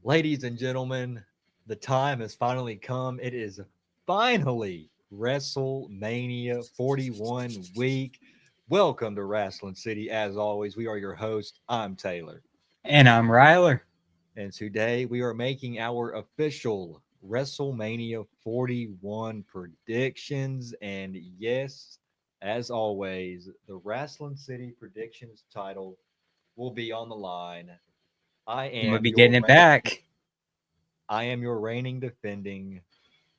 Ladies and gentlemen, the time has finally come. It is finally WrestleMania 41 week. Welcome to Wrestling City. As always, we are your host. I'm Taylor. And I'm Ryler. And today we are making our official WrestleMania 41 predictions. And yes, as always, the Wrestling City predictions title will be on the line. I We'll am be your getting it back. I am your reigning, defending,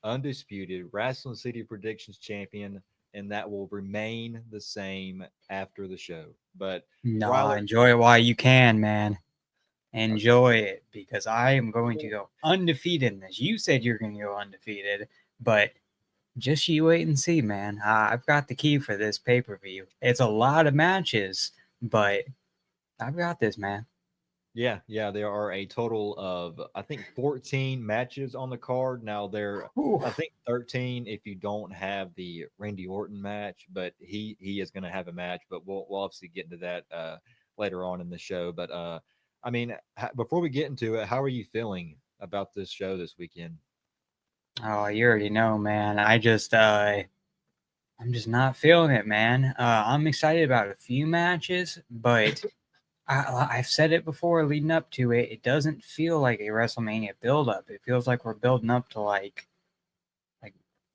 undisputed Wrestling City Predictions champion, and that will remain the same after the show. But Nah, Ryler, enjoy it while you can, man. okay, Enjoy it because I am going to go undefeated in this. You said you're going to go undefeated, but just you wait and see, man. I've got the key for this pay per view. It's a lot of matches, but I've got this, man. yeah, there are a total of I think 14 matches on the card. Now there, Whew. I think 13 if you don't have the Randy Orton match, but he is going to have a match. But we'll obviously get into that later on in the show. But I mean, before we get into it, how are you feeling about this show this weekend? Oh, you already know, man. I'm just not feeling it, man. I'm excited about a few matches, but I've said it before leading up to it. It doesn't feel like a WrestleMania build up. It feels like we're building up to like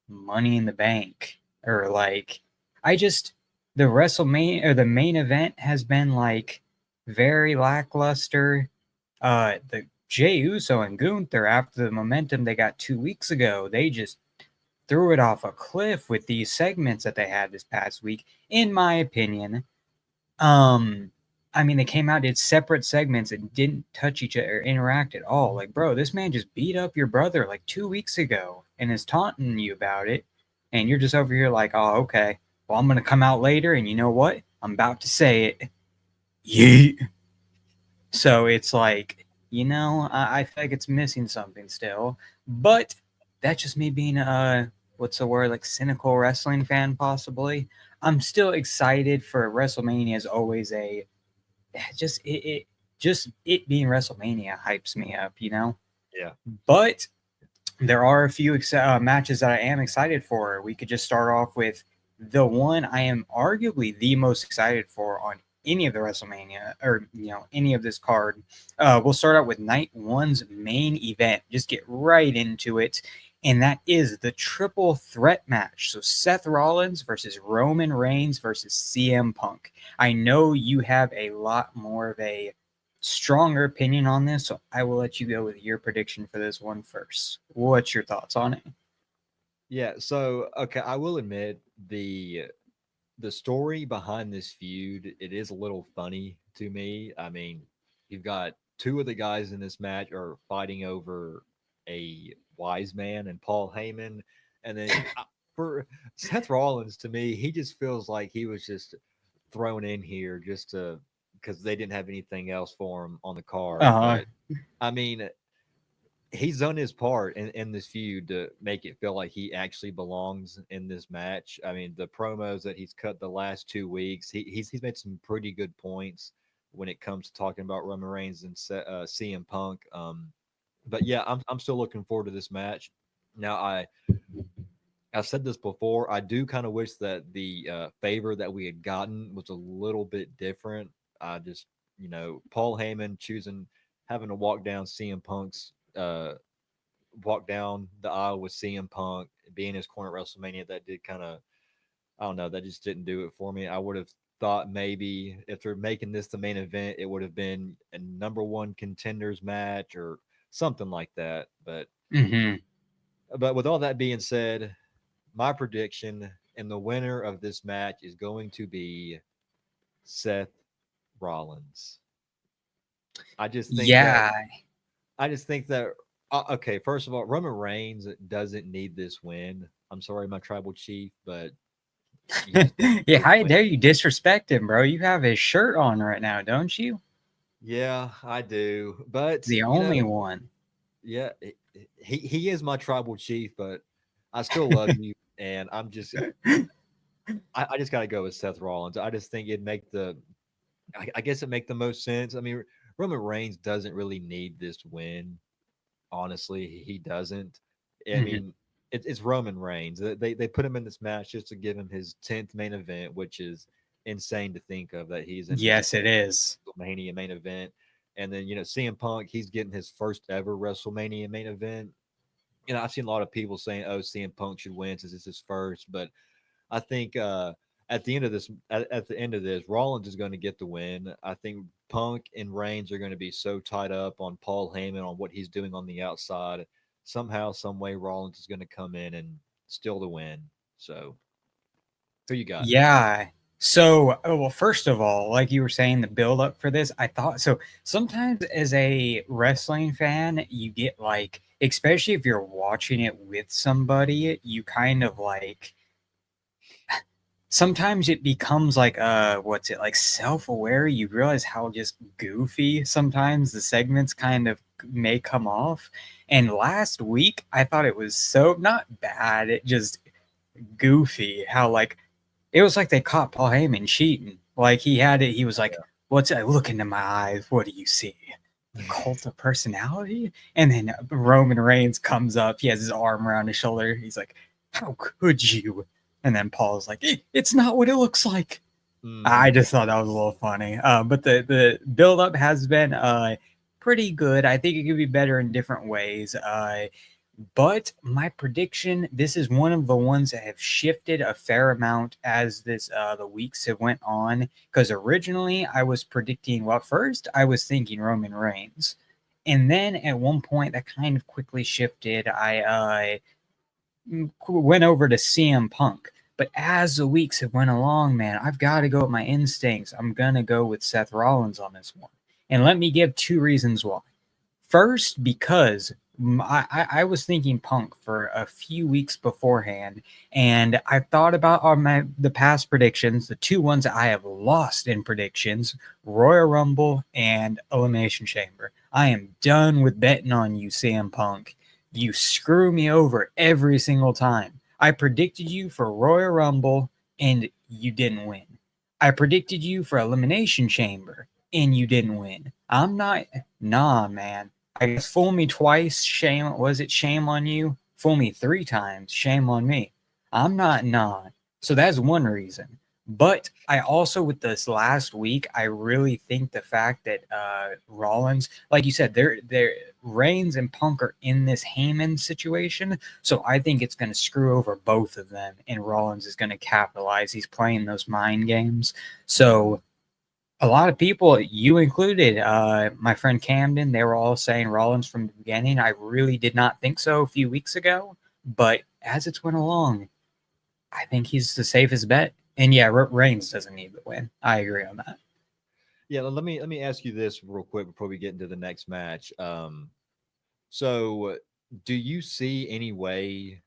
Money in the Bank or like I just the WrestleMania or the main event has been like very lackluster. The Jey Uso and Gunther after the momentum they got 2 weeks ago, they just threw it off a cliff with these segments that they had this past week. In my opinion, um, I mean, they came out, did separate segments and didn't touch each other or interact at all. Like, bro, this man just beat up your brother like 2 weeks ago and is taunting you about it. And you're just over here like, oh, okay. Well, I'm going to come out later. And you know what? I'm about to say it. Yeet. So it's like, I feel like it's missing something still. But that's just me being what's the word, like cynical wrestling fan, possibly. I'm still excited for WrestleMania is always a just it being WrestleMania hypes me up. Yeah. But there are a few matches that I am excited for. We could just start off with the one I am arguably the most excited for on any of the WrestleMania or any of this card. We'll start out with night one's main event. Just get right into it. And that is the triple threat match. So Seth Rollins versus Roman Reigns versus CM Punk. I know you have a lot more of a stronger opinion on this, so I will let you go with your prediction for this one first. What's your thoughts on it? Yeah, so okay, I will admit the story behind this feud, it is a little funny to me. I mean, you've got two of the guys in this match are fighting over a wise man and Paul Heyman, and then for Seth Rollins, to me, he just feels like he was just thrown in here just to because they didn't have anything else for him on the card. Uh But I mean, he's done his part in this feud to make it feel like he actually belongs in this match. I mean, the promos that he's cut the last 2 weeks, he's made some pretty good points when it comes to talking about Roman Reigns and CM Punk. But yeah, I'm still looking forward to this match. Now, I've said this before. I do kind of wish that the favor that we had gotten was a little bit different. I just, Paul Heyman choosing having to walk down CM Punk's walk down the aisle with CM Punk being his corner at WrestleMania. That did kind of, I don't know, that just didn't do it for me. I would have thought maybe if they're making this the main event, it would have been a number one contenders match or something like that. mm-hmm. But with all that being said, my prediction and the winner of this match is going to be Seth Rollins. I just think that Yeah. I just think that okay, first of all, Roman Reigns doesn't need this win. I'm sorry, my tribal chief, but he just doesn't Yeah, need the how win. dare you disrespect him, bro? You have his shirt on right now, don't you? Yeah, I do, but The only one. yeah, he is my tribal chief, but I still love you, and I just got to go with Seth Rollins. I just think it'd make I guess it make the most sense. I mean, Roman Reigns doesn't really need this win. honestly, he doesn't. I Mhm. mean, it's Roman Reigns. They put him in this match just to give him his 10th main event, which is insane to think of that he's in his Yes, it 10th is. WrestleMania main event. And then, CM Punk, he's getting his first ever WrestleMania main event. I've seen a lot of people saying, "Oh, CM Punk should win since it's his first," but I think at the end of this, Rollins is going to get the win. I think Punk and Reigns are going to be so tied up on Paul Heyman on what he's doing on the outside. Somehow, some way, Rollins is going to come in and steal the win. So, who you got? Yeah. So, well, first of all, like you were saying, the build up for this, I thought so. Sometimes, as a wrestling fan, you get like, especially if you're watching it with somebody, you kind of like sometimes it becomes like what's it like self-aware. You realize how just goofy sometimes the segments kind of may come off. And last week, I thought it was so not bad, it just goofy how like it was like they caught Paul Heyman cheating. Like he had it. He was like, "What's that? Look into my eyes. What do you see? The cult of personality." And then Roman Reigns comes up. He has his arm around his shoulder. He's like, "How could you?" And then Paul's like, "It's not what it looks like." I Hmm. just thought that was a little funny. But the build up has been pretty good. I think it could be better in different ways. But my prediction, this is one of the ones that have shifted a fair amount as this the weeks have went on. Because originally I was predicting, well, first I was thinking Roman Reigns, and then at one point that kind of quickly shifted. I went over to CM Punk. But as the weeks have went along, man, I've got to go with my instincts. I'm gonna go with Seth Rollins on this one, and let me give two reasons why. First, because I was thinking Punk for a few weeks beforehand, and I thought about the past predictions, the two ones that I have lost in predictions: Royal Rumble and Elimination Chamber. I am done with betting on you, CM Punk. You screw me over every single time. I predicted you for Royal Rumble, and you didn't win. I predicted you for Elimination Chamber, and you didn't win. I'm not. Nah, man. I guess fool me twice, shame. Was it shame on you? Fool me three times, shame on me. I'm not nah. So that's one reason. But I also, with this last week, I really think the fact that Rollins, like you said, they're Reigns and Punk are in this Heyman situation. So I think it's going to screw over both of them, and Rollins is going to capitalize. He's playing those mind games. Hmm. So a lot of people, you included, my friend Camden, they were all saying Rollins from the beginning. I really did not think so a few weeks ago, but as it's went along, I think he's the safest bet. And yeah, Reigns doesn't need the win. I agree on that. Yeah, let me ask you this real quick before we get into the next match. So do you see any way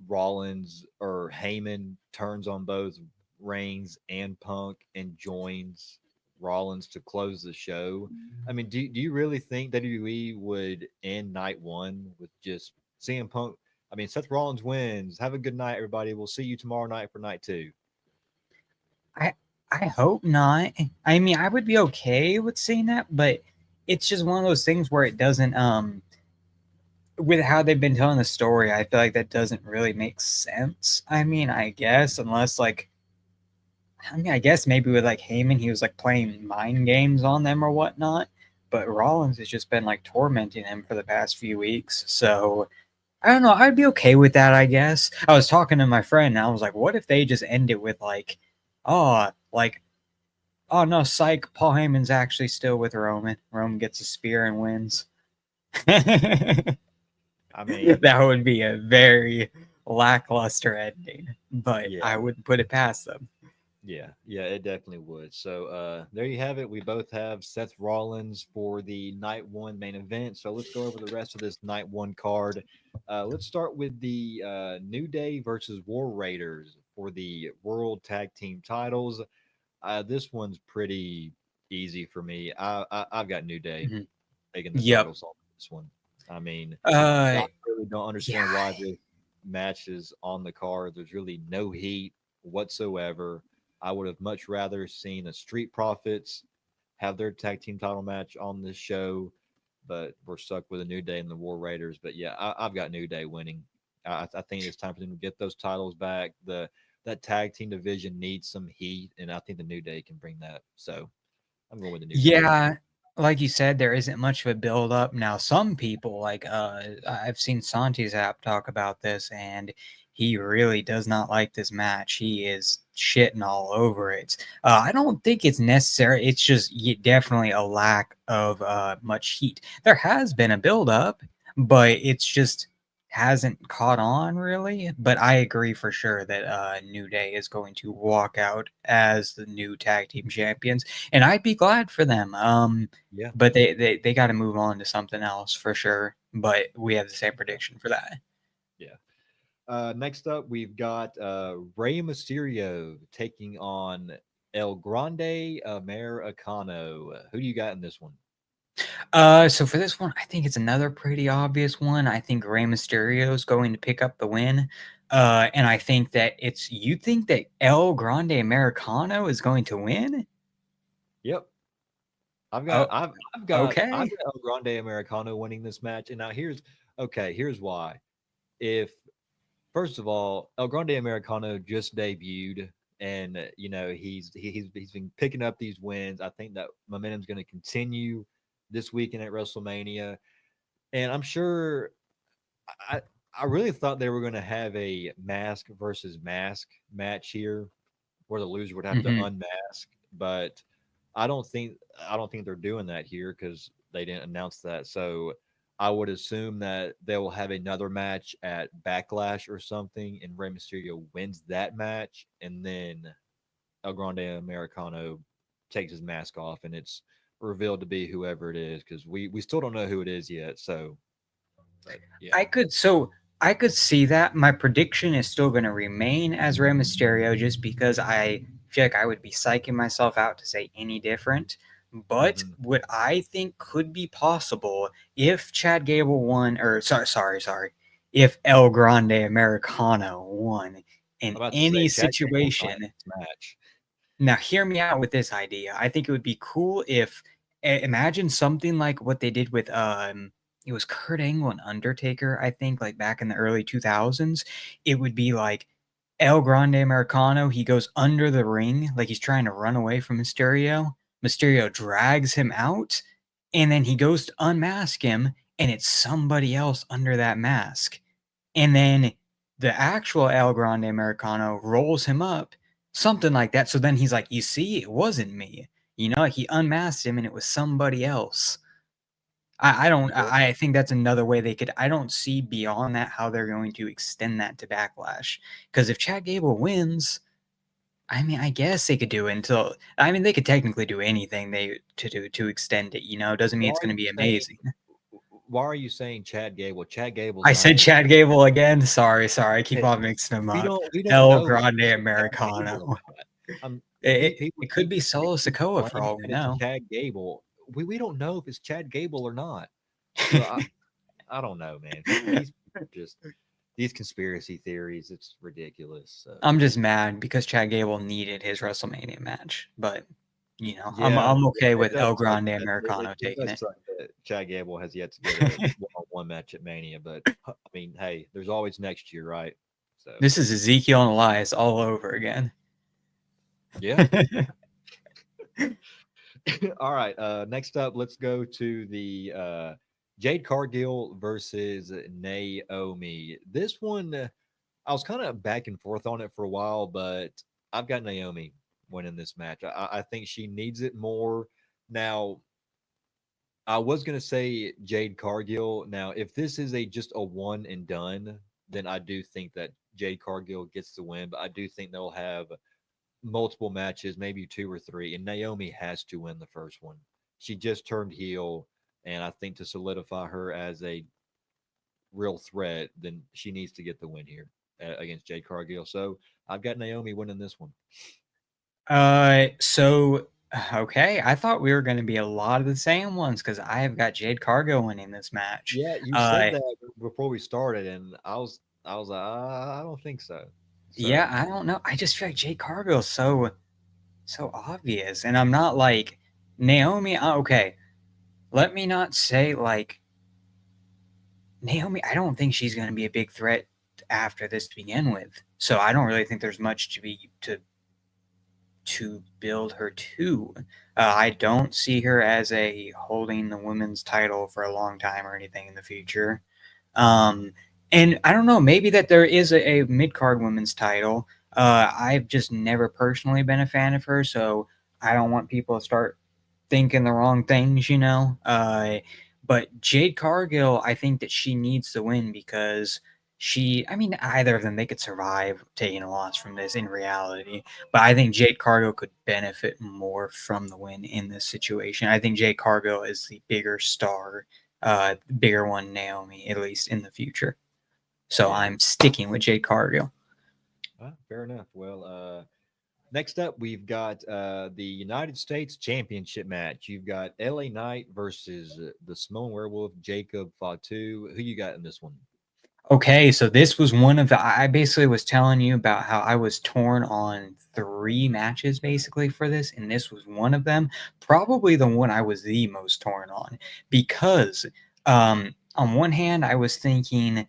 Rollins or Heyman turns on both Reigns and Punk and joins Rollins to close the show? I mean, do you really think WWE would end night one with just CM Punk? I mean, Seth Rollins wins. Have a good night, everybody. We'll see you tomorrow night for night two. I I hope not. I mean, I would be okay with seeing that, but it's just one of those things where it doesn't with how they've been telling the story, I feel like that doesn't really make sense. I mean, I guess unless like I mean, I guess maybe with like Heyman, he was like playing mind games on them or whatnot. But Rollins has just been like tormenting him for the past few weeks. So I don't know. I'd be okay with that, I guess. I was talking to my friend and I was like, what if they just end it with like, oh no, psych, Paul Heyman's actually still with Roman. Roman gets a spear and wins. That I mean, would be a very lackluster ending, but yeah. I wouldn't put it past them. Yeah, it definitely would. So there you have it. We both have Seth Rollins for the night one main event. So let's go over the rest of this night one card. Let's start with the New Day versus War Raiders for the World Tag Team titles. This one's pretty easy for me. I've got New Day Mhm. taking the Yep. titles on this one. I mean, Uh, I really don't understand yeah. why this match is on the card. There's really no heat whatsoever. I would have much rather seen the Street Profits have their tag team title match on this show. but we're stuck with a New Day and the War Raiders. But yeah, I've got New Day winning. I think it's time for them to get those titles back. That tag team division needs some heat, and I think the New Day can bring that. So I'm going with the New Day. Yeah, like you said, there isn't much of a build up. Now, some people like I've seen Santi's app talk about this, and he really does not like this match. He is shitting all over it. I don't think it's necessary. It's just definitely a lack of much heat. There has been a build up, but it's just hasn't caught on really. But I agree for sure that New Day is going to walk out as the new tag team champions, and I'd be glad for them. Yeah, But they got to move on to something else for sure. But we have the same prediction for that. yeah. Next up, we've got Rey Mysterio taking on El Grande Americano. Who do you got in this one? So for this one, I think it's another pretty obvious one. I think Rey Mysterio is going to pick up the win. And I think that you think that El Grande Americano is going to win? Yep, I've got Oh, I've I've okay. got El Grande Americano winning this match. And now here's why. If First of all, El Grande Americano just debuted, and he's been picking up these wins. I think that momentum's going to continue this weekend at WrestleMania, and I'm sure I I really thought they were going to have a mask versus mask match here, where the loser would have to Hmm. unmask, but I don't think they're doing that here because they didn't announce that. So I would assume that they will have another match at Backlash or something, and Rey Mysterio wins that match, and then El Grande Americano takes his mask off, and it's revealed to be whoever it is because we still don't know who it is yet. So, but yeah, I could see that. My prediction is still going to remain as Rey Mysterio, just because I feel like I would be psyching myself out to say any different. But hmm what I think could be possible if Chad Gable won, or sorry, if El Grande Americano won in I'm about to say any Chad Gable's not in situation. this match. Now, hear me out with this idea. I think it would be cool if imagine something like what they did with it was Kurt Angle and Undertaker, I think, like back in the early 2000s. It would be like El Grande Americano, he goes under the ring like he's trying to run away from Mysterio. Mysterio drags him out, and then he goes to unmask him, and it's somebody else under that mask. And then the actual El Grande Americano rolls him up, something like that. So then he's like, "You see, it wasn't me." He unmasked him and it was somebody else. I don't, Yeah. I think that's another way they could. I don't see beyond that how they're going to extend that to Backlash. Because if Chad Gable wins, I mean, I guess they could do it until, I mean, they could technically do anything to do to extend it, doesn't mean Why it's are going to you be saying? amazing. Why are you saying Chad Gable? Chad Gable's I not said in this. Chad Gable again. Sorry. I keep Hey, on mixing them up. we don't El know if Grande it's Chad Gable or Americano. not. It People could be they Solo keep Sokoa for claiming all we that it's know. Chad Gable. We don't know if it's Chad Gable or not. So I don't know, man. These people just these conspiracy theories. It's ridiculous. So I'm just mad because Chad Gable needed his WrestleMania match, but yeah, I'm yeah, okay it with does El suck Grande that Americano it taking does it. suck that Chad Gable has yet to get a one-on-one match at Mania. But I mean, hey, there's always next year, right? So This is Ezekiel and Elias all over again. yeah, yeah. All right. Next up, let's go to the Jade Cargill versus Naomi. This one, I was kind of back and forth on it for a while, but I've got Naomi winning this match. I think she needs it more. Now, I was gonna say Jade Cargill. Now, if this is a just a one and done, then I do think that Jade Cargill gets the win. But I do think they'll have multiple matches, maybe two or three, and Naomi has to win the first one. She just turned heel, and I think to solidify her as a real threat, then she needs to get the win here against Jade Cargill. So I've got Naomi winning this one. So okay, I thought we were going to be a lot of the same ones because I have got Jade Cargo winning this match. Yeah, you said Uh, that before we started, and I was like, I don't think so. yeah, So I don't know. I just feel like Jade Cargo is so obvious, and I'm not like Naomi. Okay, let me not say like Naomi. I don't think she's going to be a big threat after this to begin with. So I don't really think there's much to build her to. I don't see her as a holding the women's title for a long time or anything in the future. Um, and I don't know, maybe that there is a mid card women's title. I've just never personally been a fan of her, so I don't want people to start thinking the wrong things, you know. But Jade Cargill, I think that she needs to win because I mean, either of them, they could survive taking a loss from this in reality. But I think Jade Cargill could benefit more from the win in this situation. I think Jade Cargill is the bigger star, bigger one, Naomi, at least in the future. So Yeah. I'm sticking with Jade Cargill. Fair enough. Well, next up, we've got the United States Championship match. You've got LA Knight versus the Samoan Werewolf, Jacob Fatu. Who you got in this one? Okay, so this was one of the. I basically was telling you about how I was torn on three matches basically for this, and this was one of them. Probably the one I was the most torn on because, on one hand, I was thinking,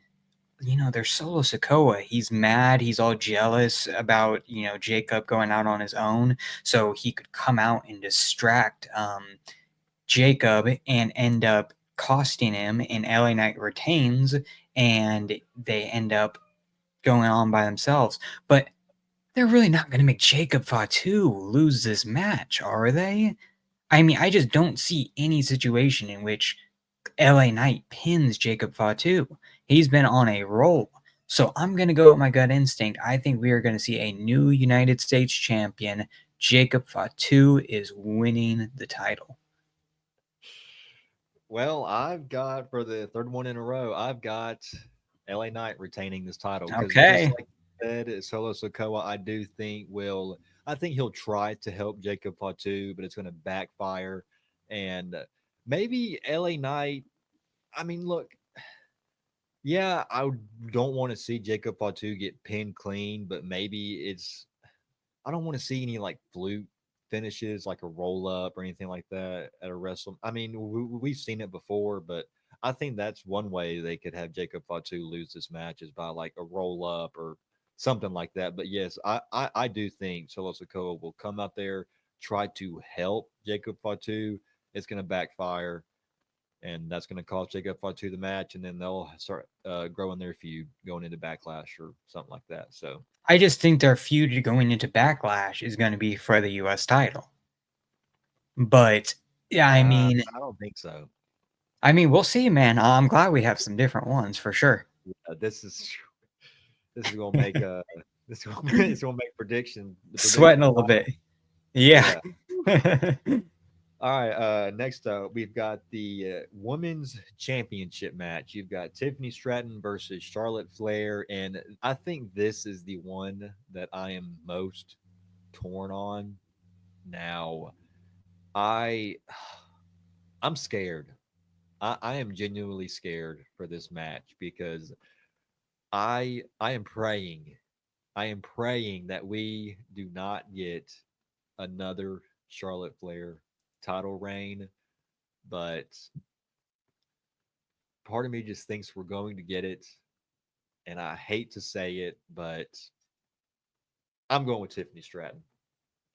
there's Solo Sokoa. He's mad. He's all jealous about, Jacob going out on his own. So he could come out and distract Jacob and end up costing him, and LA Knight retains, and they end up going on by themselves. But they're really not going to make Jacob Fatu lose this match, are they? I mean, I just don't see any situation in which LA Knight pins Jacob Fatu. He's been on a roll. So I'm going to go with my gut instinct. I think we are going to see a new United States champion. Jacob Fatu is winning the title. Well, I've got for the third one in a row, I've got LA Knight retaining this title because just Okay. like you said, Solo Sokoa, I do think I think he'll try to help Jacob Fatu, but it's going to backfire. And maybe LA Knight, I mean, look, yeah, don't want to see Jacob Fatu get pinned clean, but maybe I don't want to see any like fluke finishes, like a roll up or anything like that at a wrestle. I mean, we've seen it before, but I think that's one way they could have Jacob Fatu lose this match is by like a roll up or something like that. But yes, I do think Solo Sokoa will come out there, try to help Jacob Fatu. It's going to backfire, and that's going to cost Jacob Fatu the match, and then they'll start growing their feud going into Backlash or something like that. So I just think their feud going into Backlash is going to be for the U.S. title. But yeah, I don't think so. we'll see, man. I'm glad we have some different ones for sure. This is this is gonna make it's gonna make the Sweating prediction a little fire. bit. Yeah. Yeah. All right. Next up, we've got the women's championship match. You've got Tiffany Stratton versus Charlotte Flair, and I think this is the one that I am most torn on. Now, I I'm scared. I am genuinely scared for this match because I am praying. I am praying that we do not get another Charlotte Flair title reign, but part of me just thinks we're going to get it. And I hate to say it, but I'm going with Tiffany Stratton.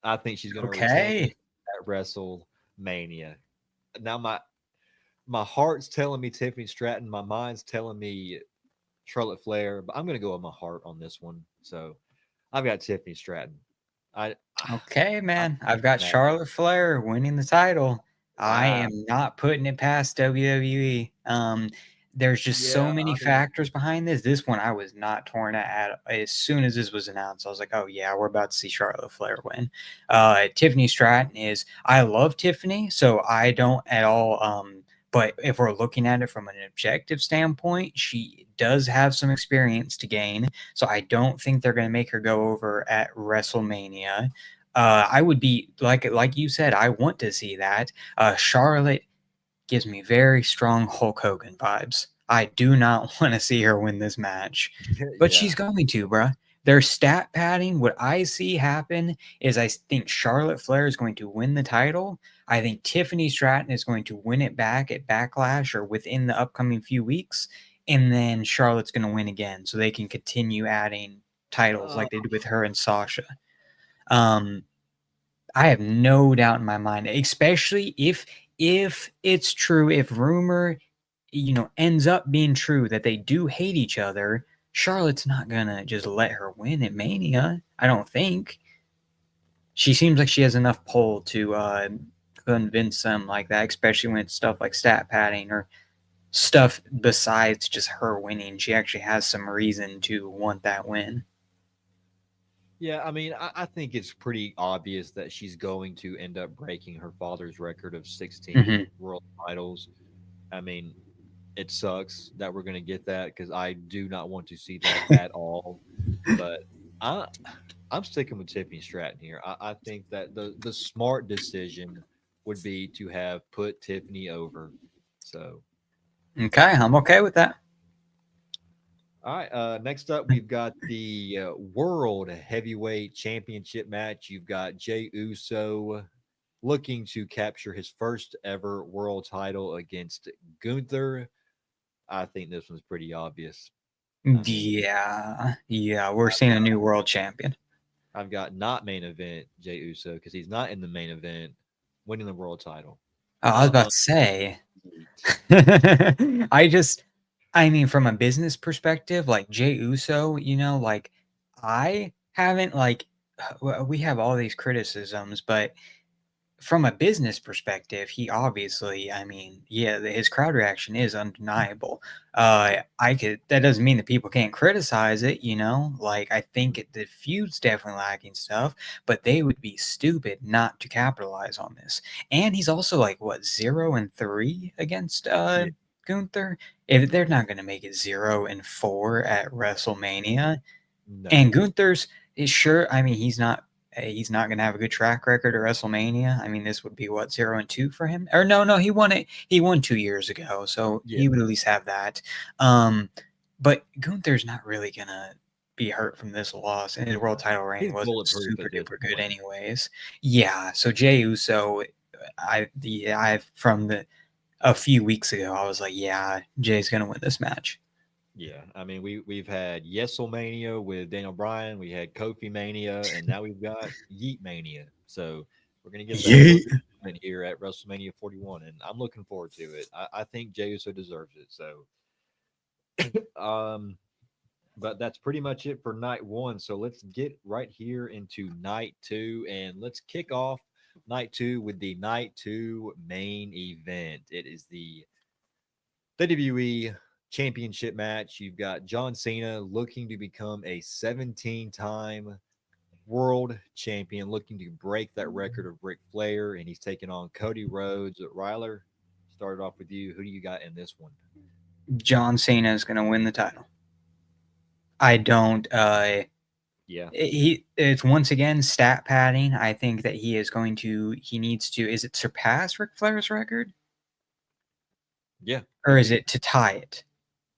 I think she's going to retain Okay. at WrestleMania. Now my heart's telling me Tiffany Stratton, my mind's telling me Charlotte Flair, but I'm going to go with my heart on this one. So I've got Tiffany Stratton. I Okay, I man. I've think got that Charlotte Flair winning the title. I wow. am not putting it past WWE. There's just so Yeah, many I mean, factors behind this. This one I was not torn at. As soon as this was announced, I was like, oh yeah, we're about to see Charlotte Flair win. Tiffany Stratton is I love Tiffany, so I don't at all but if we're looking at it from an objective standpoint, she does have some experience to gain. So I don't think they're going to make her go over at WrestleMania. I would be like you said, I want to see that. Charlotte gives me very strong Hulk Hogan vibes. I do not want to see her win this match, but yeah. she's going to, bruh. Their stat padding, what I see happen is I think Charlotte Flair is going to win the title, I think Tiffany Stratton is going to win it back at Backlash or within the upcoming few weeks, and then Charlotte's going to win again, so they can continue adding titles Uh, like they did with her and Sasha. Um, I have no doubt in my mind, especially if it's true, if rumor, ends up being true that they do hate each other, Charlotte's not gonna just let her win at Mania. I don't think. She seems like she has enough pull to convince them like that, especially when it's stuff like stat padding or stuff besides just her winning. She actually has some reason to want that win. yeah, I mean, I think it's pretty obvious that she's going to end up breaking her father's record of 16 Hmm. world titles. I mean, it sucks that we're going to get that because I do not want to see that at all. But I, I'm sticking with Tiffany Stratton here. I think that the smart decision would be to have put Tiffany over. So, Okay, I'm okay with that. all right. Next up, we've got the World Heavyweight Championship match. You've got Jey Uso looking to capture his first ever world title against Gunther. I think this one's pretty obvious. I mean, Yeah, we're I've seeing a got new world champion. I've got not main event Jey Uso because he's not in the main event, winning the world title. Oh, I was about to say. Yeet. I just, I mean, from a business perspective, like Jey Uso, like I haven't like we have all these criticisms, but from a business perspective, he obviously, I mean, yeah, his crowd reaction is undeniable. Yeah. I could that doesn't mean that people can't criticize it, Like I think the feud's definitely lacking stuff, but they would be stupid not to capitalize on this. And he's also like what 0-3 against Yeah. Gunther. If they're not going to make it 0-4 at WrestleMania, and No. Gunther's is sure. I mean, he's not going to have a good track record at WrestleMania. I mean, this would be what 0-2 for him. Or no, he won it. He won 2 years ago, so Yeah. he would at least have that. Um, but Gunther's not really gonna be hurt from this loss, and his world title reign He's wasn't bulletproof super at this duper good, point. anyways. Yeah. So Jey Uso, I from the a few weeks ago, I was like, yeah, Jay's gonna win this match. Yeah. I mean, we've had Yeselmania with Daniel Bryan, we had Kofi Mania, and now we've got Yeet Mania. So we're gonna get that Yeah. third event here at WrestleMania 41, and I'm looking forward to it. I think Jey Uso deserves it. So um but that's pretty much it for night one. So let's get right here into night two, and let's kick off night two with the night two main event. It is the WWE Championship match. You've got John Cena looking to become a 17-time world champion, looking to break that record of Ric Flair, and he's taking on Cody Rhodes. Ryler, started off with you. Who do you got in this one? John Cena is gonna win the title. I don't. Yeah, It's once again stat padding. I think that he needs to. Is it surpass Ric Flair's record, yeah, or could is be. it to tie it?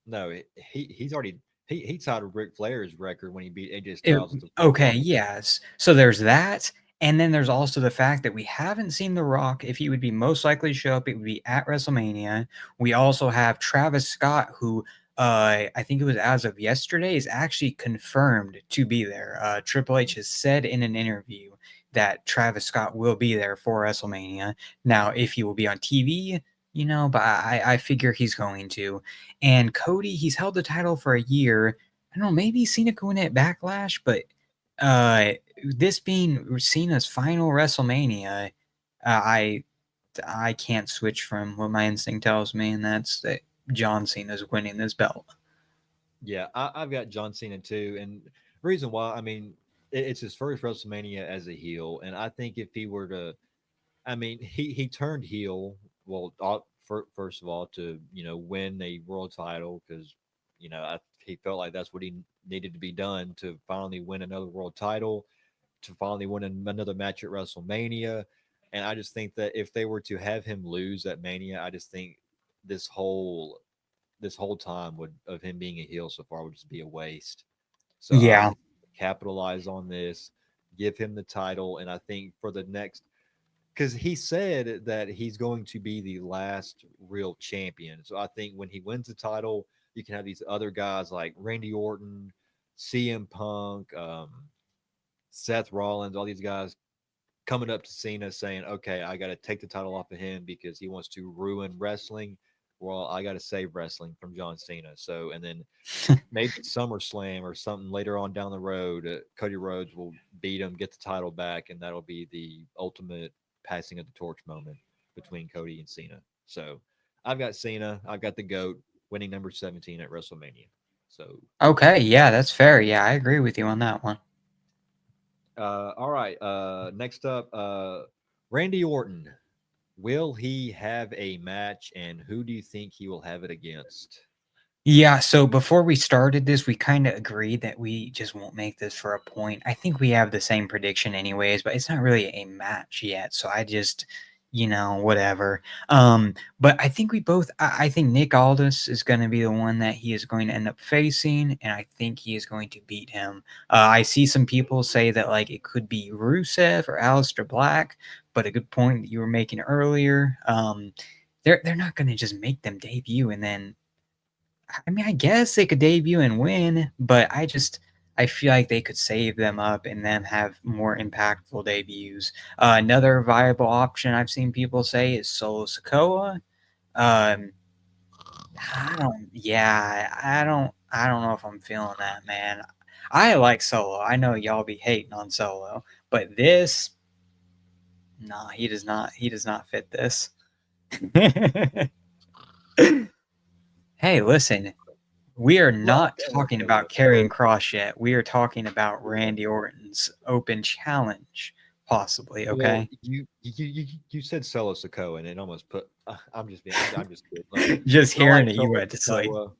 No, he's already he tied Ric Flair's record when he beat AJ It Styles at the Royal Okay, Rumble. yes. So there's that, and then there's also the fact that we haven't seen The Rock. If he would be most likely to show up, it would be at WrestleMania. We also have Travis Scott, who I think it was as of yesterday is actually confirmed to be there. Triple H has said in an interview that Travis Scott will be there for WrestleMania. Now, if he will be on TV, but I figure he's going to. And Cody, he's held the title for a year. I don't know, maybe Cena could win at Backlash, but uh, this being Cena's final WrestleMania, I I can't switch from what my instinct tells me, and that's that John Cena's winning this belt. Yeah, I've got John Cena too, and the reason why, I mean, it's his first WrestleMania as a heel, and I think if he were to, I mean, he turned heel. Well, first of all, to win a world title because he felt like that's what he needed to be done to finally win another world title, to finally win another match at WrestleMania. And I just think that if they were to have him lose at Mania, I just think this whole this whole time would of him being a heel so far would just be a waste. So I Yeah, think capitalize on this, give him the title, and I think for the next, because he said that he's going to be the last real champion. So I think when he wins the title, you can have these other guys like Randy Orton, CM Punk, Seth Rollins, all these guys coming up to Cena saying, "Okay, I got to take the title off of him because he wants to ruin wrestling. Well, I got to save wrestling from John Cena." So, and then maybe SummerSlam or something later on down the road, Cody Rhodes will beat him, get the title back, and that'll be the ultimate passing of the torch moment between Cody and Cena. So, I've got Cena. I've got the GOAT winning number 17 at WrestleMania. So, Okay, yeah, that's fair. Yeah, I agree with you on that one. all right. Next up, Randy Orton. Will he have a match, and who do you think he will have it against? Yeah, so before we started this, we kind of agreed that we just won't make this for a point. I think we have the same prediction anyways, but it's not really a match yet. So I just, whatever. But I think we both I think Nick Aldis is going to be the one that he is going to end up facing, and I think he is going to beat him. I see some people say that like it could be Rusev or Aleister Black, but a good point that you were making earlier. They're not going to just make them debut and then I mean, I guess they could debut and win, but I feel like they could save them up and then have more impactful debuts. Another viable option I've seen people say is Solo Sokoa. Um, I don't know if I'm feeling that, man. I like Solo. I know y'all be hating on Solo, but this, nah, he does not. He does not fit this. Hey, listen, we are Well, not okay, talking okay, about look. Karrion Kross yet. We are talking about Yeah. Randy Orton's open challenge, possibly. Well, Okay, you said Solo Sokoa, and it almost put. I'm just being. I'm just kidding. Look, just I hearing like it, you Solo went to sleep. Sokoa.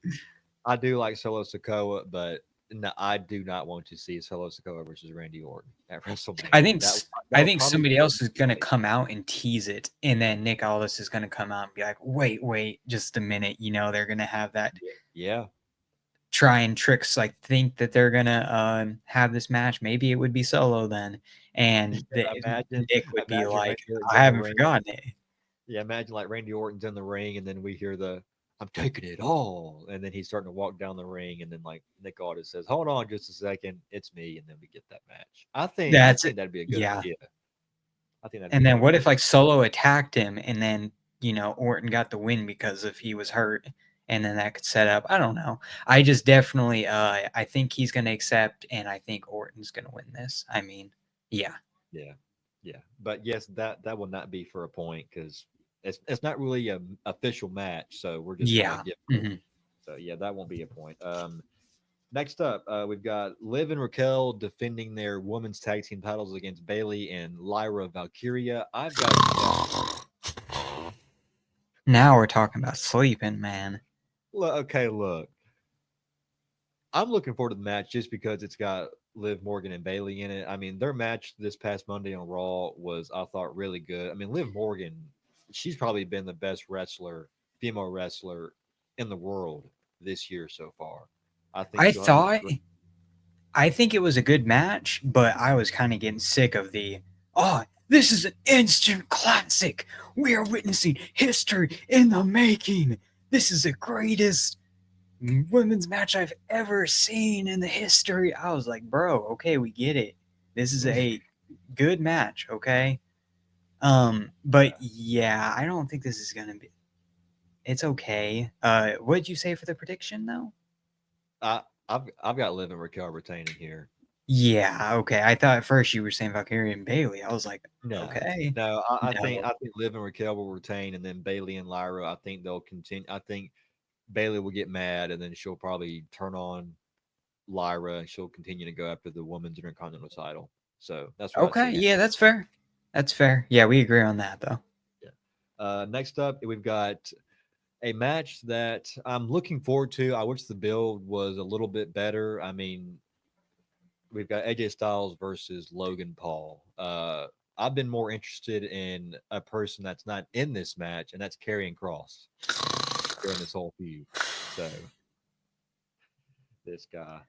I do like Solo Sokoa, but no, I do not want to see Solo Sokoa versus Randy Orton at I WrestleMania. think That I would think probably somebody be a else is gonna mistake. come out and tease it, and then Nick Aldis is gonna come out and be like, "Wait, just a minute." They're gonna have that Yeah. try and tricks like think that they're gonna have this match. Maybe it would be Solo then, and Imagine, Nick would be imagine like, Randy Orton's "I in the haven't ring. forgotten it." Yeah, imagine like Randy Orton's in the ring, and then we hear the "I'm taking it all," and then he's starting to walk down the ring, and then like Nick Aldis says, "Hold on, just a second, it's me," and then we get that match. I That's it. think that'd be a good Yeah. idea. I think that'd be And a then good what if idea. like Solo attacked him and then, Orton got the win because if he was hurt and then that could set up. I don't know. I just definitely I think he's gonna accept and I think Orton's gonna win this. I mean, yeah. Yeah, yeah. But yes, that will not be for a point because it's not really a official match, so we're just kind of Yeah. giving it. Mhm. So yeah, that won't be a point. Next up, we've got Liv and Raquel defending their women's tag team titles against Bailey and Lyra Valkyria. I've got Now we're talking about sleeping, man. look, okay, look. I'm looking forward to the match just because it's got Liv Morgan and Bailey in it. I mean, their match this past Monday on Raw was, I thought, really good. I mean, Liv Morgan, she's probably been the best female wrestler in the world this year so far. I think I she'll have a thought great. I think it was a good match, but I was kind of getting sick of oh, this is an instant classic. We are witnessing history in the making. This is the greatest women's match I've ever seen in the history. I was like, bro, okay, we get it. This is a good match, okay? But yeah, I don't think this is gonna be it's okay. What did you say for the prediction though? I've got Liv and Raquel retaining here. Yeah, okay. I thought at first you were saying Valkyrie and Bailey. I was like, No, okay. no, No. I think Liv and Raquel will retain, and then Bailey and Lyra. I think they'll continue. I think Bailey will get mad, and then she'll probably turn on Lyra, and she'll continue to go after the women's intercontinental title. So that's what I Okay, see yeah, happening. that's fair. That's fair. Yeah, we agree on that though. Yeah. Next up, we've got a match that I'm looking forward to. I wish the build was a little bit better. I mean, we've got AJ Styles versus Logan Paul. I've been more interested in a person that's not in this match, and that's Karrion Cross during this whole feud. So this guy,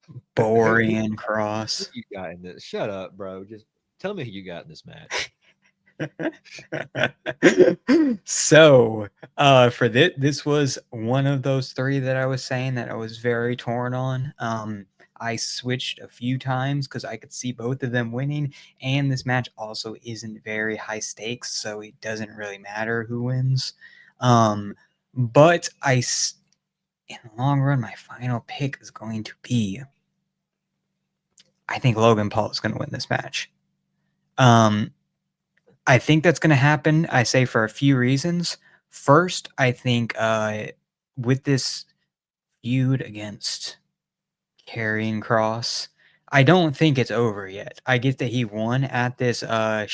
who Borean who Cross. you got in this? Shut up, bro. Just tell me who you got in this match. So, for this was one of those three that I was saying that I was very torn on. I switched a few times because I could see both of them winning, and this match also isn't very high stakes, so it doesn't really matter who wins. But in the long run, my final pick is going to be, I think Logan Paul is going to win this match. Um, I think that's going to happen. I say for a few reasons. First, I think with this feud against Karrion Cross, I don't think it's over yet. I get that he won at this at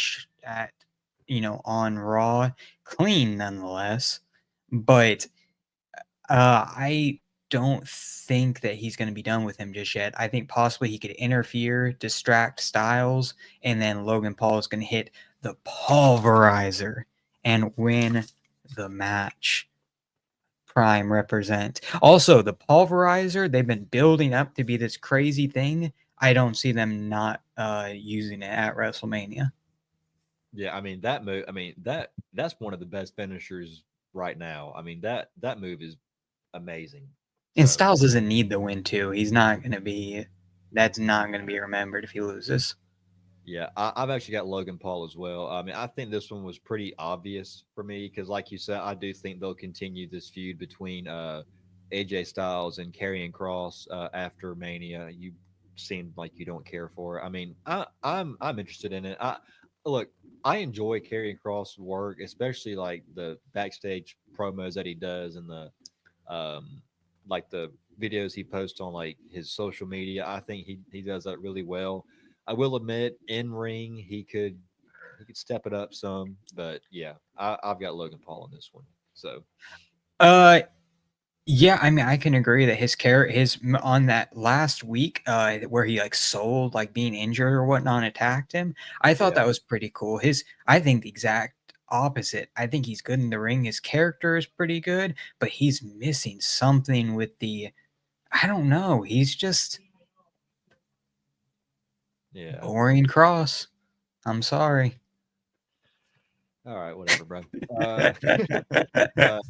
on Raw, clean nonetheless, but I don't think that he's going to be done with him just yet. I think possibly he could interfere, distract Styles, and then Logan Paul is going to hit the pulverizer and win the match. Prime represent. Also, the pulverizer, they've been building up to be this crazy thing. I don't see them not using it at WrestleMania. Yeah, I mean that move. I mean that's one of the best finishers right now. I mean that move is amazing. And So Styles doesn't need the win too. He's not going to be. That's not going to be remembered if he loses. yeah, I've actually got Logan Paul as well. I mean, I think this one was pretty obvious for me because, like you said, I do think they'll continue this feud between AJ Styles and Karrion Cross after Mania. You seem like you don't care for it. I mean, I'm interested in it. I look, I enjoy Karrion Cross' work, especially like the backstage promos that he does and the um like the videos he posts on like his social media. I think he does that really well. I will admit, in ring he could step it up some, but yeah, I've got Logan Paul in this one. So Uh, yeah, I mean, I can agree that his on that last week, where he like sold like being injured or whatnot and attacked him. I thought yeah, that was pretty cool. I think the exact opposite. I think he's good in the ring. His character is pretty good, but he's missing something with the. I don't know. He's just yeah. boring Cross. I'm sorry. All right, whatever, bro.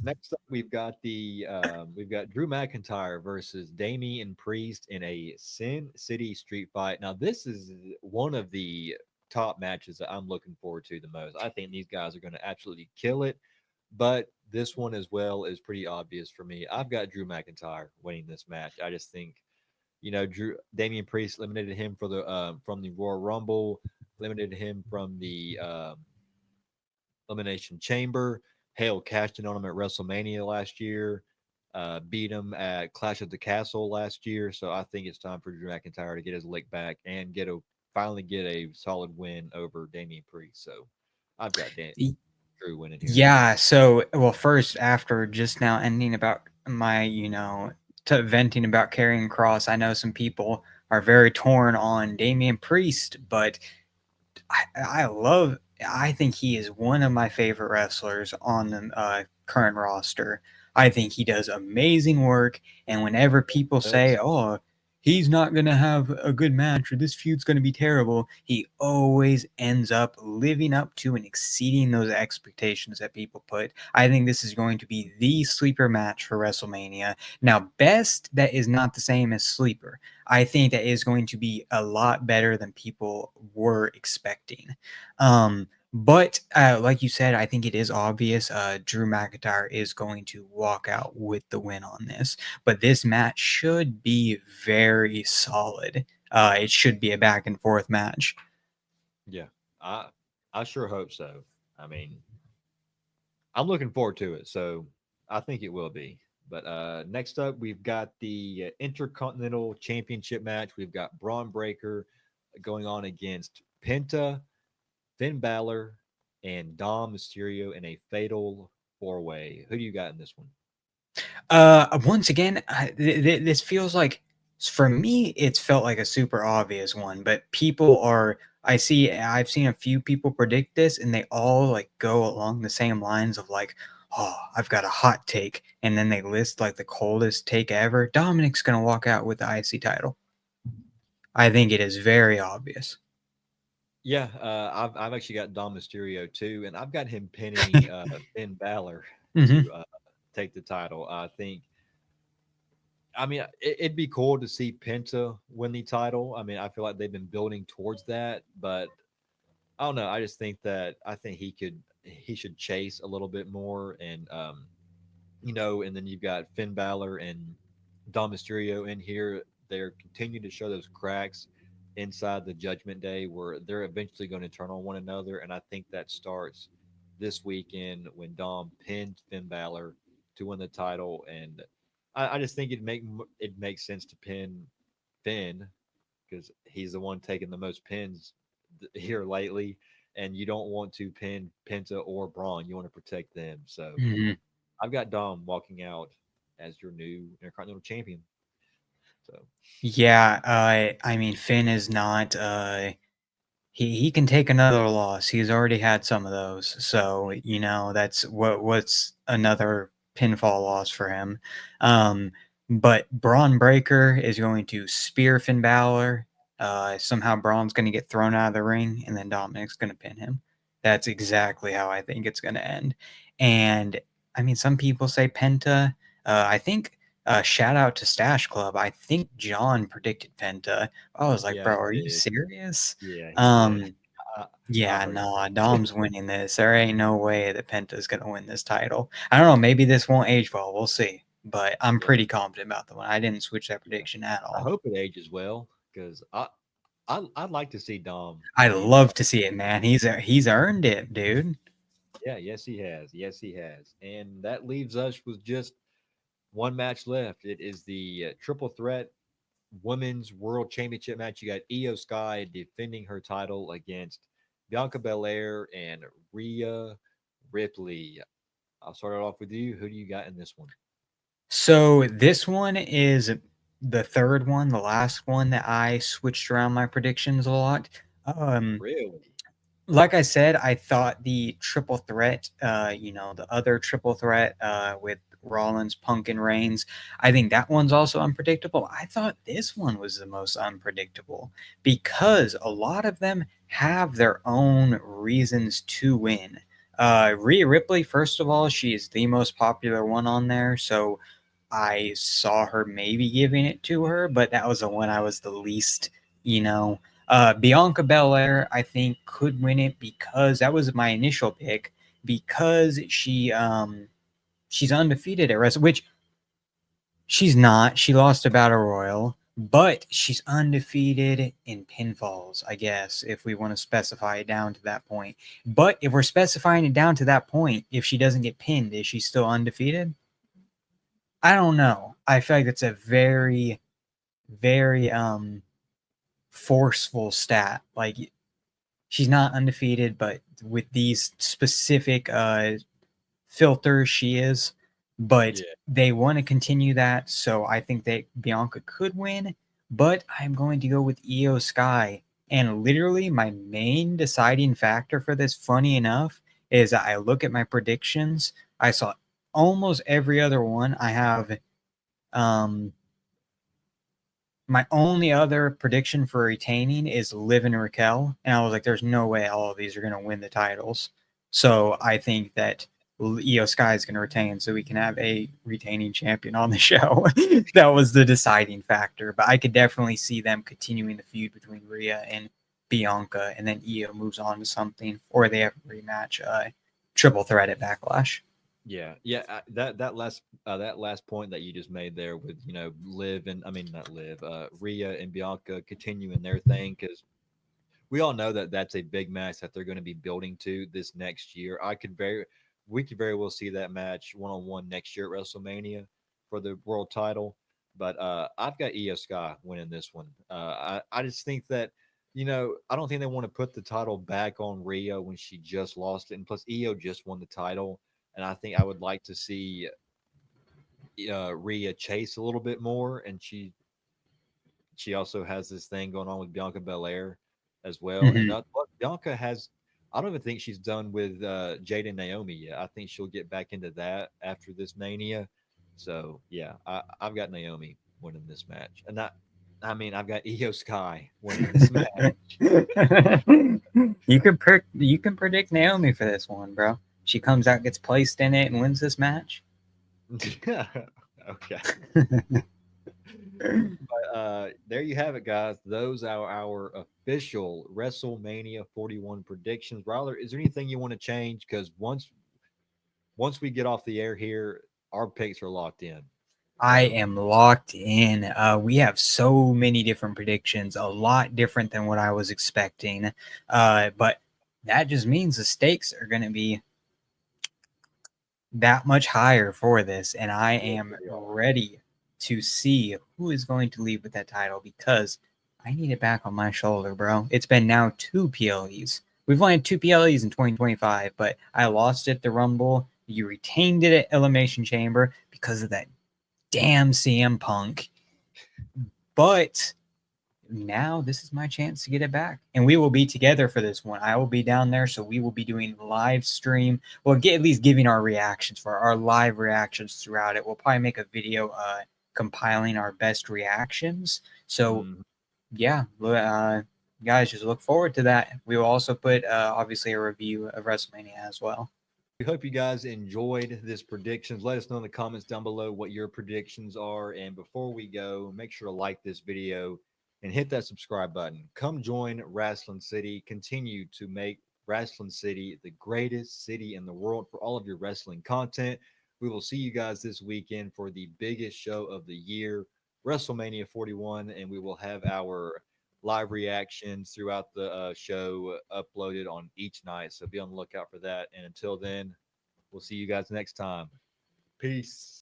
Next up, we've got Drew McIntyre versus Damian Priest in a Sin City Street Fight. Now, this is one of the top matches that I'm looking forward to the most. I think these guys are going to absolutely kill it, but this one as well is pretty obvious for me. I've got Drew McIntyre winning this match. I just think Drew Damian Priest eliminated him from the Royal Rumble, eliminated him from the Elimination Chamber. Hale cashed in on him at WrestleMania last year. Beat him at Clash of the Castle last year. So I think it's time for Drew McIntyre to get his lick back and finally get a solid win over Damian Priest. So I've got Drew winning here. Yeah, so well first after just now ending about my, to venting about carrying cross, I know some people are very torn on Damian Priest, but I think he is one of my favorite wrestlers on the current roster. I think he does amazing work, and whenever people say, Does. "Oh, he's not going to have a good match or this feud's going to be terrible," he always ends up living up to and exceeding those expectations that people put. I think this is going to be the sleeper match for WrestleMania. Now, best, that is not the same as sleeper. I think that is going to be a lot better than people were expecting. But like you said, I think it is obvious Drew McIntyre is going to walk out with the win on this. But this match should be very solid. It should be a back and forth match. Yeah, I I sure hope so. I mean, I'm looking forward to it. So I think it will be. But next up, we've got the Intercontinental Championship match. We've got Braun Breaker going on against Penta, Finn Balor, and Dom Mysterio in a fatal four way. Who do you got in this one? Once again, this feels like, for me, it's felt like a super obvious one, but people are. I've seen a few people predict this, and they all like go along the same lines of like, oh, I've got a hot take, and then they list like the coldest take ever. Dominic's gonna walk out with the IC title. I think it is very obvious. Yeah, I've actually got Dom Mysterio too, and I've got him pinning Finn Balor Hmm. to take the title. I think. I mean, it'd be cool to see Penta win the title. I mean, I feel like they've been building towards that, but I don't know. I just think that I think he should chase a little bit more, and and then you've got Finn Balor and Dom Mysterio in here. They're continuing to show those cracks inside the Judgment Day where they're eventually going to turn on one another. And I think that starts this weekend when Dom pins Finn Balor to win the title. And I just think it makes sense to pin Finn because he's the one taking the most pins here lately. And you don't want to pin Penta or Braun. You want to protect them. So Hmm. I've got Dom walking out as your new Intercontinental Champion. So Yeah, I mean Finn is not. He can take another loss. He's already had some of those, so that's what's another pinfall loss for him. Um, but Braun Breaker is going to spear Finn Balor. Somehow Braun's going to get thrown out of the ring, and then Dominic's going to pin him. That's exactly how I think it's going to end. And I mean, some people say Penta. I think. Shout out to Stash Club. I think John predicted Penta. I was like, yeah, bro, he are you did. serious? Yeah, he did. Um, I, I yeah, heard no, that. Dom's winning this. There ain't no way that Penta's gonna win this title. I don't know, maybe this won't age well. We'll see. But I'm Yeah, pretty confident about the one. I didn't switch that yeah. prediction at I all. hope it ages well because I'd like to see Dom I be the love to see it, man. He's earned it, dude. yeah, yes he has. Yes he has. And that leaves us with just one match left. It is the triple threat women's world championship match. You got Io Sky defending her title against Bianca Belair and Rhea Ripley. I'll start it off with you. Who do you got in this one? So this one is the third one, the last one that I switched around my predictions a lot. Um, Really? like I said, I thought the triple threat, the other triple threat with Rollins, Punk, and Reigns, I think that one's also unpredictable. I thought this one was the most unpredictable because a lot of them have their own reasons to win. Rhea Ripley, first of all, she is the most popular one on there, so I saw her maybe giving it to her, but that was the one I was the least, you know. Bianca Belair, I think, could win it because that was my initial pick because she's undefeated at Wrestle, which she's not. She lost a battle royal, but she's undefeated in pinfalls. I guess if we want to specify it down to that point. But if we're specifying it down to that point, if she doesn't get pinned, is she still undefeated? I don't know. I feel like it's a very, very forceful stat. Like she's not undefeated, but with these specific filters, she is. But Yeah. they want to continue that, so I think that Bianca could win. But I'm going to go with Io Sky. And literally, my main deciding factor for this, funny enough, is that I look at my predictions. I saw almost every other one. I have um, my only other prediction for retaining is Liv and Raquel, and I was like, "There's no way all of these are going to win the titles." So I think that Io Sky is going to retain, so we can have a retaining champion on the show. That was the deciding factor, but I could definitely see them continuing the feud between Rhea and Bianca, and then Io moves on to something, or they have a rematch, triple threat at Backlash. Yeah, yeah. That last point that you just made there with Liv and I mean not Liv, Rhea and Bianca continuing their thing because we all know that that's a big match that they're going to be building to this next year. We could very well see that match one on one next year at WrestleMania for the world title. But I've got Io Sky winning this one. I just think that I don't think they want to put the title back on Rhea when she just lost it, and plus Io just won the title, and I think I would like to see Rhea chase a little bit more, and she also has this thing going on with Bianca Belair as well. And Mhm. Bianca has, I don't even think she's done with Jade and Naomi yet. I think she'll get back into that after this Mania. So yeah, I've got Naomi winning this match, and I mean, I've got Io Sky winning this match. You can predict Naomi for this one, bro. She comes out, gets placed in it, and wins this match. Okay. But there you have it, guys. Those are our official WrestleMania 41 predictions. Ryler, is there anything you want to change? Because once we get off the air here, our picks are locked in. I So am locked in. We have so many different predictions, a lot different than what I was expecting. But that just means the stakes are going to be that much higher for this. And I yes, am they are. ready to see who is going to leave with that title because I need it back on my shoulder, bro. It's been now 2 PLEs. We've only had 2 PLEs in 2025, but I lost it at the Rumble. You retained it at Elimination Chamber because of that damn CM Punk. But now this is my chance to get it back. And we will be together for this one. I will be down there, so we will be doing live stream. We'll get at least giving our reactions for our live reactions throughout it. We'll probably make a video compiling our best reactions. So Mhm. yeah, guys, just look forward to that. We will also put obviously a review of WrestleMania as well. We hope you guys enjoyed this predictions. Let us know in the comments down below what your predictions are. And before we go, make sure to like this video and hit that subscribe button. Come join Wrestling City. Continue to make Wrestling City the greatest city in the world for all of your wrestling content. We will see you guys this weekend for the biggest show of the year, WrestleMania 41, and we will have our live reactions throughout the show uploaded on each night. So be on the lookout for that. And until then, we'll see you guys next time. Peace.